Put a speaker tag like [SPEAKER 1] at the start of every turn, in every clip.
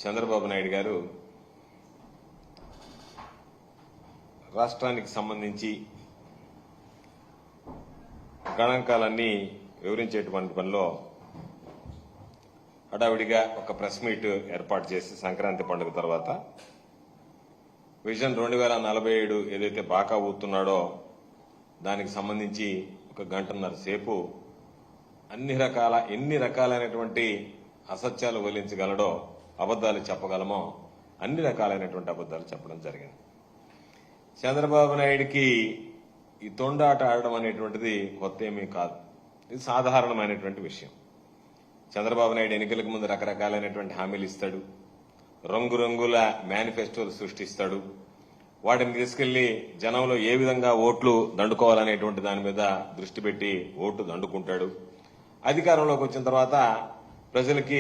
[SPEAKER 1] చంద్రబాబు నాయుడు గారు రాష్ట్రానికి సంబంధించి గణాంకాలన్నీ వివరించేటువంటి పనిలో హడావిడిగా ఒక ప్రెస్ మీట్ ఏర్పాటు చేసి సంక్రాంతి పండుగ తర్వాత విజన్ 2047 ఏదైతే బాకా ఊతున్నాడో దానికి సంబంధించి ఒక గంటన్నర సేపు ఎన్ని రకాలైనటువంటి అసత్యాలు వల్లించగలడో అబద్దాలు చెప్పగలమో అన్ని రకాలైనటువంటి అబద్దాలు చెప్పడం జరిగింది. చంద్రబాబు నాయుడికి ఈ తొండాట ఆడడం అనేటువంటిది కొత్త ఏమీ కాదు. ఇది సాధారణమైనటువంటి విషయం. చంద్రబాబు నాయుడు ఎన్నికలకు ముందు రకరకాలైనటువంటి హామీలు ఇస్తాడు, రంగురంగుల మేనిఫెస్టోలు సృష్టిస్తాడు. వాటిని తీసుకెళ్లి జనంలో ఏ విధంగా ఓట్లు దండుకోవాలనేటువంటి దాని మీద దృష్టి పెట్టి ఓట్లు దండుకుంటాడు. అధికారంలోకి వచ్చిన తర్వాత ప్రజలకి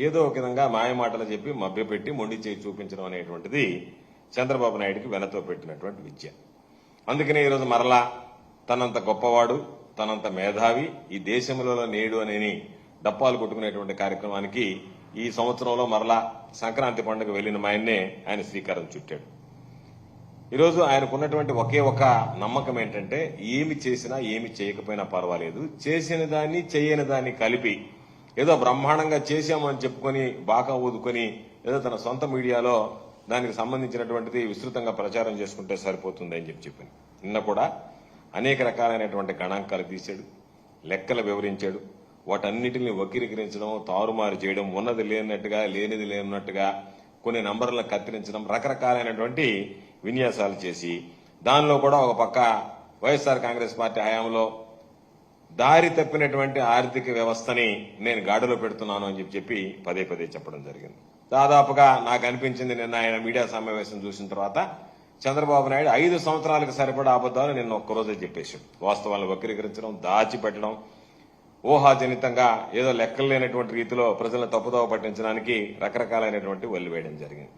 [SPEAKER 1] ఏదో ఒక విధంగా మాయమాటలు చెప్పి మభ్యపెట్టి మొండి చేయి చూపించడం అనేటువంటిది చంద్రబాబు నాయుడికి వెనతో పెట్టినటువంటి విద్య. అందుకనే ఈరోజు మరలా తనంత గొప్పవాడు, తనంత మేధావి, ఈ దేశంలో నేడు అని డప్పాలు కొట్టుకునేటువంటి కార్యక్రమానికి ఈ సంవత్సరంలో మరలా సంక్రాంతి పండుగ వెళ్లిన ఆయన శ్రీకారం చుట్టాడు. ఈరోజు ఆయనకున్నటువంటి ఒకే ఒక నమ్మకం ఏంటంటే ఏమి చేసినా ఏమి చేయకపోయినా పర్వాలేదు, చేసిన దాన్ని చేయని దాన్ని కలిపి ఏదో బ్రహ్మాండంగా చేశామని చెప్పుకొని బాగా ఊదుకొని ఏదో తన సొంత మీడియాలో దానికి సంబంధించినటువంటిది విస్తృతంగా ప్రచారం చేసుకుంటే సరిపోతుంది అని చెప్పి నిన్న కూడా అనేక రకాలైనటువంటి గణాంకాలు తీశాడు, లెక్కలు వివరించాడు. వాటన్నిటిని వక్రీకరించడం, తారుమారు చేయడం, ఉన్నది లేనట్టుగా లేనిది లేనట్టుగా కొన్ని నంబర్లను కత్తిరించడం, రకరకాలైనటువంటి విన్యాసాలు చేసి దానిలో కూడా ఒక పక్క వైఎస్ఆర్ కాంగ్రెస్ పార్టీ హయాంలో దారి తప్పినటువంటి ఆర్థిక వ్యవస్థని నేను గాడిలో పెడుతున్నాను అని చెప్పి పదే పదే చెప్పడం జరిగింది. దాదాపుగా నాకు అనిపించింది నిన్న ఆయన మీడియా సమావేశం చూసిన తర్వాత చంద్రబాబు నాయుడు 5 సంవత్సరాలకు సరిపడా అబద్దాలు నిన్న ఒక్కరోజే చెప్పేశాడు. వాస్తవాలను వక్రీకరించడం, దాచిపెట్టడం, ఊహాజనితంగా ఏదో లెక్కలు లేనటువంటి రీతిలో ప్రజలను తప్పుదోవ పట్టించడానికి రకరకాలైనటువంటి వల్లివేయడం జరిగింది.